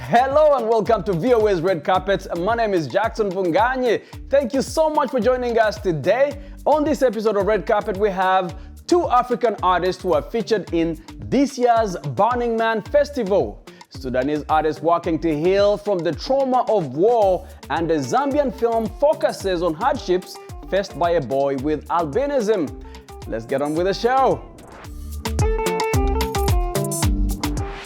Hello and welcome to VOA's Red Carpet. My name is Jackson Vunganye. Thank you so much for joining us today. On this episode of Red Carpet, we have two African artists who are featured in this year's Burning Man Festival. Sudanese artists working to heal from the trauma of war, and the Zambian film focuses on hardships faced by a boy with albinism. Let's get on with the show.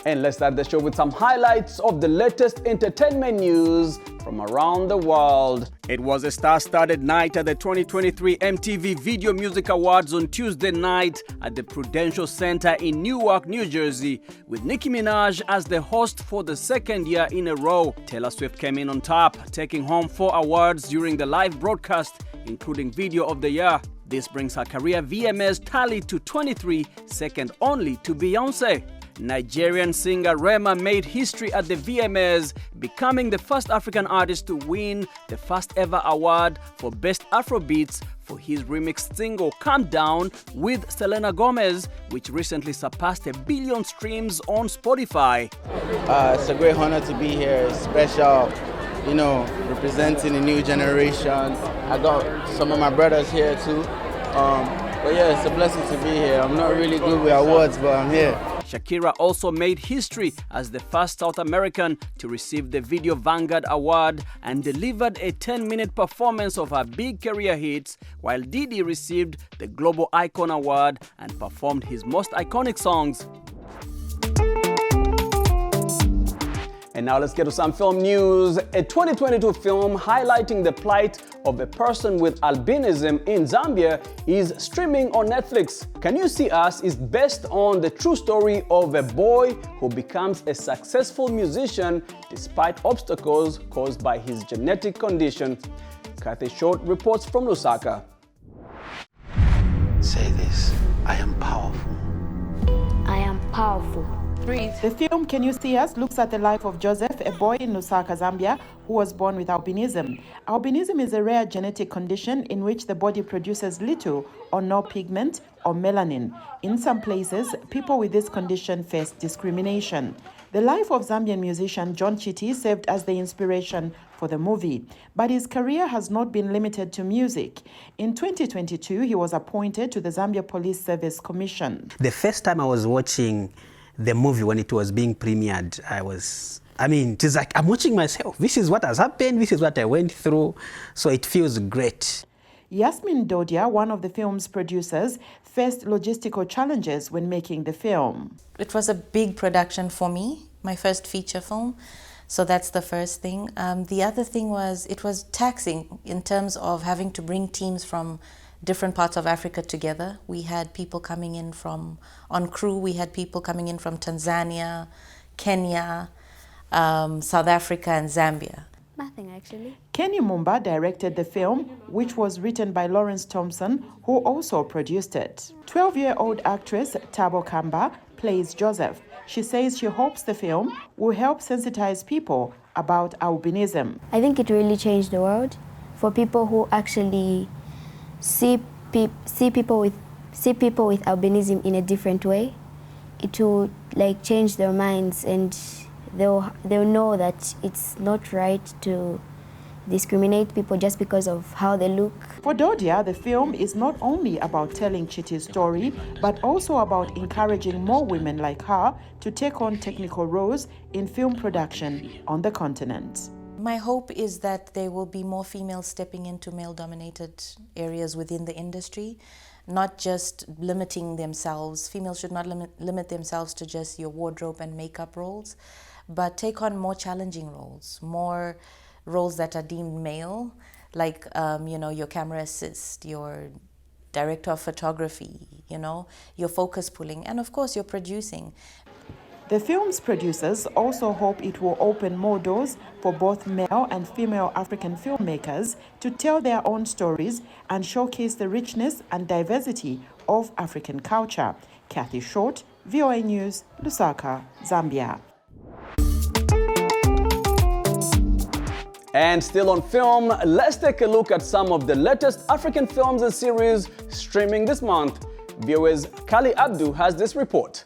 And let's start the show with some highlights of the latest entertainment news from around the world. It was a star-studded night at the 2023 MTV Video Music Awards on Tuesday night at the Prudential Center in Newark, New Jersey, with Nicki Minaj as the host for the second year in a row. Taylor Swift came in on top, taking home 4 awards during the live broadcast, including Video of the Year. This brings her career VMAs tally to 23, second only to Beyoncé. Nigerian singer Rema made history at the VMAs, becoming the first African artist to win the first ever award for Best Afrobeats for his remixed single Calm Down with Selena Gomez, which recently surpassed 1 billion streams on Spotify. It's a great honor to be here, special, representing a new generation. I got some of my brothers here too. But yeah, it's a blessing to be here. I'm not really good with awards, but I'm here. Shakira also made history as the first South American to receive the Video Vanguard Award and delivered a 10-minute performance of her big career hits, while Diddy received the Global Icon Award and performed his most iconic songs. And now let's get to some film news. A 2022 film highlighting the plight of a person with albinism in Zambia is streaming on Netflix. Can You See Us is based on the true story of a boy who becomes a successful musician despite obstacles caused by his genetic condition. Kathy Short reports from Lusaka. Say this, I am powerful. I am powerful. Breathe. The film Can You See Us looks at the life of Joseph, a boy in Lusaka, Zambia, who was born with albinism. Albinism is a rare genetic condition in which the body produces little or no pigment or melanin. In some places, people with this condition face discrimination. The life of Zambian musician John Chiti served as the inspiration for the movie, but his career has not been limited to music. In 2022, he was appointed to the Zambia Police Service Commission. The first time I was watching the movie when it was being premiered, it is like I'm watching myself. This is what has happened, this is what I went through, so it feels great. Yasmin Dodia, one of the film's producers, faced logistical challenges when making the film. It was a big production for me, my first feature film, so that's the first thing. The other thing was it was taxing in terms of having to bring teams from different parts of Africa together. We had people coming in on crew, we had people coming in from Tanzania, Kenya, South Africa and Zambia. Nothing actually. Kenny Mumba directed the film, which was written by Lawrence Thompson, who also produced it. 12-year-old actress Tabo Kamba plays Joseph. She says she hopes the film will help sensitize people about albinism. I think it really changed the world for people who actually see people with albinism in a different way. It will change their minds, and they'll know that it's not right to discriminate people just because of how they look. For Dodia, the film is not only about telling Chiti's story, but also about encouraging more women like her to take on technical roles in film production on the continent. My hope is that there will be more females stepping into male-dominated areas within the industry, not just limiting themselves. Females should not limit themselves to just your wardrobe and makeup roles, but take on more challenging roles, more roles that are deemed male, like your camera assist, your director of photography, your focus pulling, and of course your producing. The film's producers also hope it will open more doors for both male and female African filmmakers to tell their own stories and showcase the richness and diversity of African culture. Kathy Short, VOA News, Lusaka, Zambia. And still on film, let's take a look at some of the latest African films and series streaming this month. VOA's Kali Abdu has this report.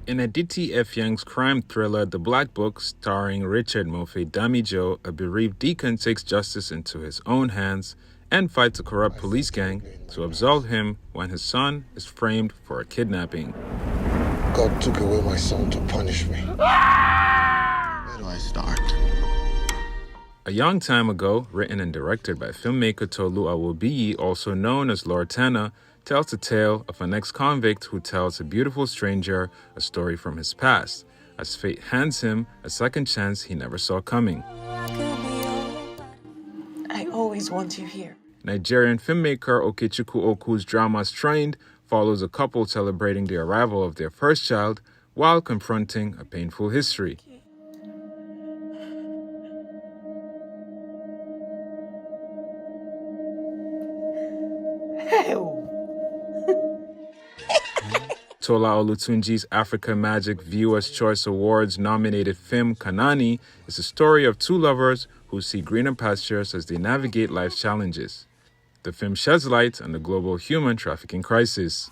In Aditi Efyang's crime thriller The Black Book, starring Richard Mofe Damijo, a bereaved deacon takes justice into his own hands and fights a corrupt police gang to absolve him when his son is framed for a kidnapping. God took away my son to punish me. Where do I start? A Young Time Ago, written and directed by filmmaker Tolu Awobiyi, also known as Lord Tana, tells the tale of an ex-convict who tells a beautiful stranger a story from his past, as fate hands him a second chance he never saw coming. I always want you here. Nigerian filmmaker Okechukwu Oku's drama Strained follows a couple celebrating the arrival of their first child while confronting a painful history. Tola Olutunji's Africa Magic Viewers' Choice Awards nominated film Kanani is a story of two lovers who see greener pastures as they navigate life's challenges. The film sheds light on the global human trafficking crisis.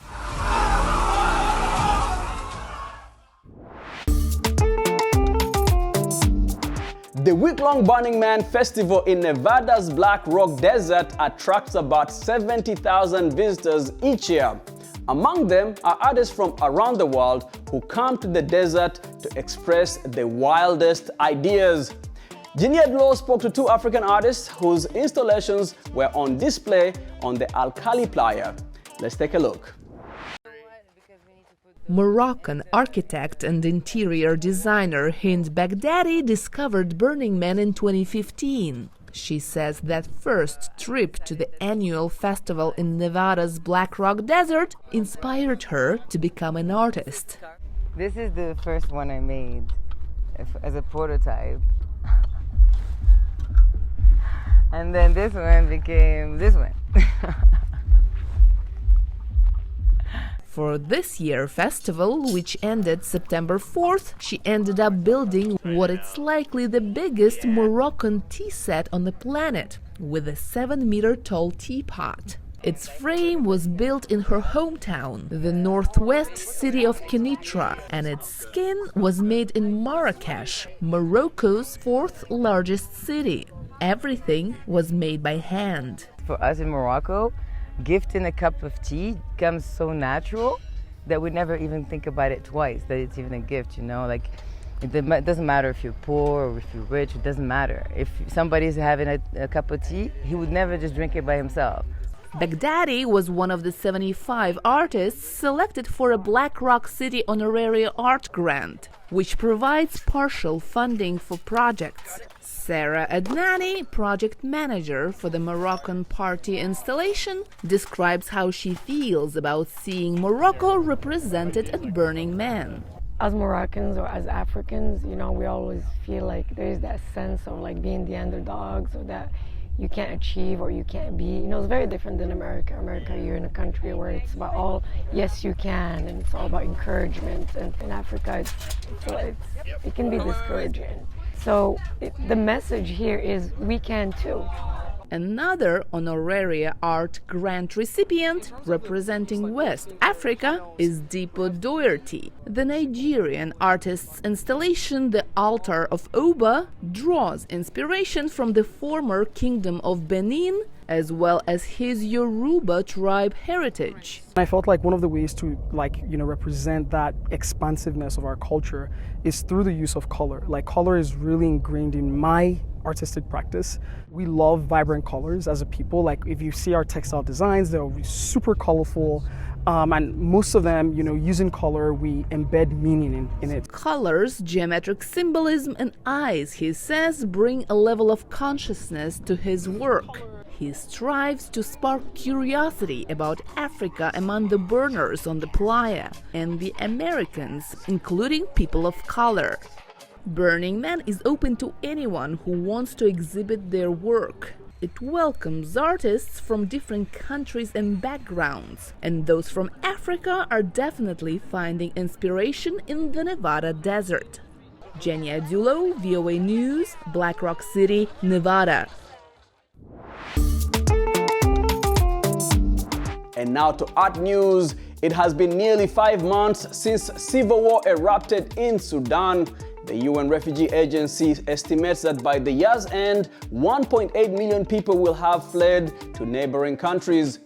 The week-long Burning Man Festival in Nevada's Black Rock Desert attracts about 70,000 visitors each year. Among them are artists from around the world who come to the desert to express the wildest ideas. Gilead Law spoke to two African artists whose installations were on display on the Alkali Playa. Let's take a look. Moroccan architect and interior designer Hind Baghdadi discovered Burning Man in 2015. She says that first trip to the annual festival in Nevada's Black Rock Desert inspired her to become an artist. This is the first one I made as a prototype. And then this one became this one. For this year's festival, which ended September 4th, she ended up building what is likely the biggest Moroccan tea set on the planet, with a 7-meter-tall teapot. Its frame was built in her hometown, the northwest city of Kenitra, and its skin was made in Marrakesh, Morocco's 4th largest city. Everything was made by hand. For us in Morocco, gifting a cup of tea comes so natural that we never even think about it twice, that it's even a gift, you know? Like, it doesn't matter if you're poor or if you're rich, it doesn't matter. If somebody's having a cup of tea, he would never just drink it by himself. Baghdadi was one of the 75 artists selected for a Black Rock City Honorary Art Grant, which provides partial funding for projects. Sarah Adnani, project manager for the Moroccan party installation, describes how she feels about seeing Morocco represented at Burning Man. As Moroccans or as Africans, you know, we always feel like there's that sense of like being the underdogs, or that you can't achieve or you can't be. You know, it's very different than America. America, you're in a country where it's about all, yes, you can, and it's all about encouragement. And in Africa, it can be discouraging. So the message here is we can too. Another honorary art grant recipient representing West Africa is Dipo Doherty. The Nigerian artist's installation, The Altar of Oba, draws inspiration from the former Kingdom of Benin as well as his Yoruba tribe heritage. I felt like one of the ways to represent that expansiveness of our culture is through the use of color. Like, color is really ingrained in my artistic practice. We love vibrant colors as a people. Like, if you see our textile designs, they're super colorful. And most of them, using color, we embed meaning in it. Colors, geometric symbolism, and eyes, he says, bring a level of consciousness to his work. He strives to spark curiosity about Africa among the burners on the playa and the Americans, including people of color. Burning Man is open to anyone who wants to exhibit their work. It welcomes artists from different countries and backgrounds, and those from Africa are definitely finding inspiration in the Nevada desert. Jenny Adulo, VOA News, Black Rock City, Nevada. And now to art news. It has been nearly 5 months since civil war erupted in Sudan. The UN Refugee Agency estimates that by the year's end, 1.8 million people will have fled to neighboring countries.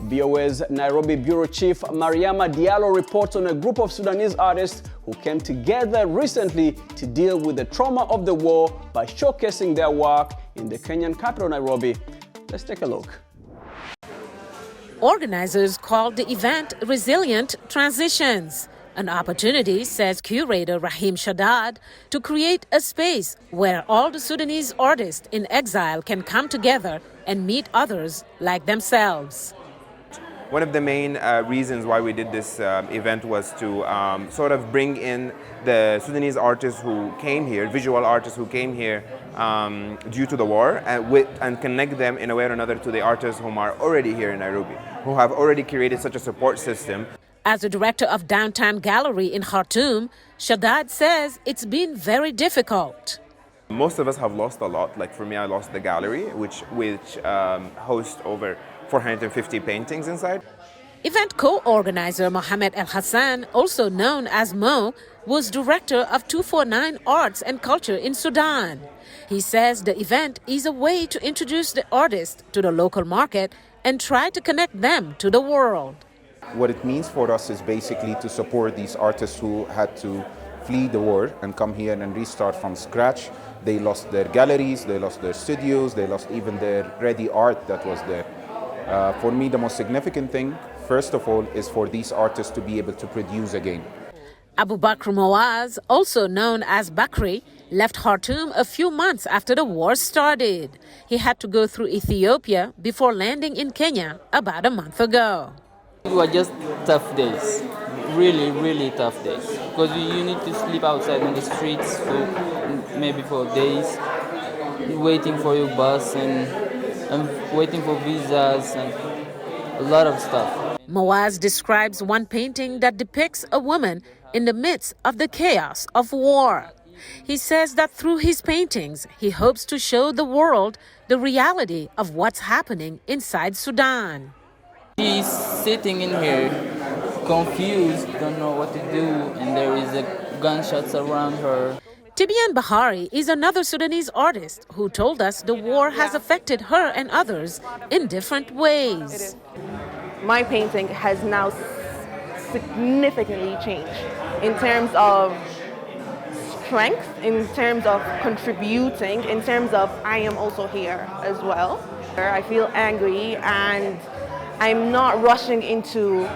VOA's Nairobi Bureau Chief Mariama Diallo reports on a group of Sudanese artists who came together recently to deal with the trauma of the war by showcasing their work in the Kenyan capital, Nairobi. Let's take a look. Organizers called the event Resilient Transitions, an opportunity, says curator Rahim Shaddad, to create a space where all the Sudanese artists in exile can come together and meet others like themselves. One of the main reasons why we did this event was to sort of bring in the Sudanese artists who came here, visual artists who came here due to the war, and connect them in a way or another to the artists who are already here in Nairobi, who have already created such a support system. As the director of Downtown Gallery in Khartoum, Shaddad says it's been very difficult. Most of us have lost a lot. Like for me, I lost the gallery, which hosts over 450 paintings inside. Event co-organizer Mohamed El Hassan, also known as Mo, was director of 249 Arts and Culture in Sudan. He says the event is a way to introduce the artists to the local market and try to connect them to the world. What it means for us is basically to support these artists who had to flee the war and come here and restart from scratch. They lost their galleries, they lost their studios, they lost even their ready art that was there. For me, the most significant thing, first of all, is for these artists to be able to produce again. Abu Bakr Mawaz, also known as Bakri, left Khartoum a few months after the war started. He had to go through Ethiopia before landing in Kenya about a month ago. It was just tough days, really, really tough days. Because you need to sleep outside on the streets maybe for days, waiting for your bus and waiting for visas and a lot of stuff. Mawaz describes one painting that depicts a woman in the midst of the chaos of war. He says that through his paintings, he hopes to show the world the reality of what's happening inside Sudan. She's sitting in here, confused, don't know what to do, and there is gunshots around her. Tibian Bahari is another Sudanese artist who told us the war has affected her and others in different ways. My painting has now significantly changed in terms of strength, in terms of contributing, in terms of I am also here as well. I feel angry and I'm not rushing into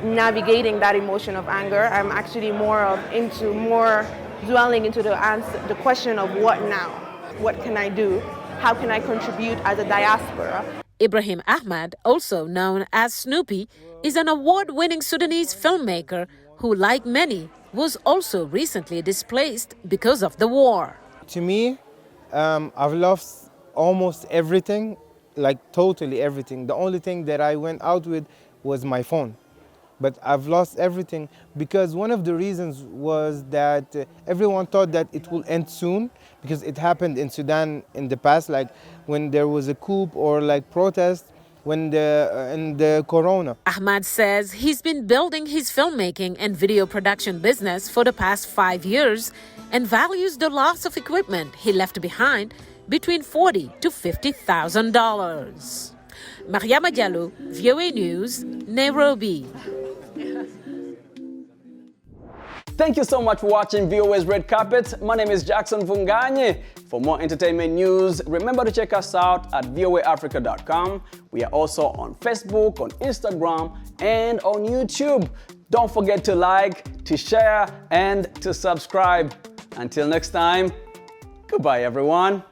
navigating that emotion of anger. I'm actually more dwelling into the question of what now? What can I do? How can I contribute as a diaspora? Ibrahim Ahmad, also known as Snoopy, is an award-winning Sudanese filmmaker who, like many, was also recently displaced because of the war. To me, I've lost almost everything, like totally everything. The only thing that I went out with was my phone. But I've lost everything because one of the reasons was that everyone thought that it will end soon because it happened in Sudan in the past, like when there was a coup or like protest in the corona. Ahmad says he's been building his filmmaking and video production business for the past 5 years and values the loss of equipment he left behind between $40,000 to $50,000. Mariama Diallo, VOA News, Nairobi. Thank you so much for watching VOA's Red Carpet. My name is Jackson Vunganye. For more entertainment news, remember to check us out at voaafrica.com. We are also on Facebook, on Instagram, and on YouTube. Don't forget to like, to share, and to subscribe. Until next time, goodbye everyone.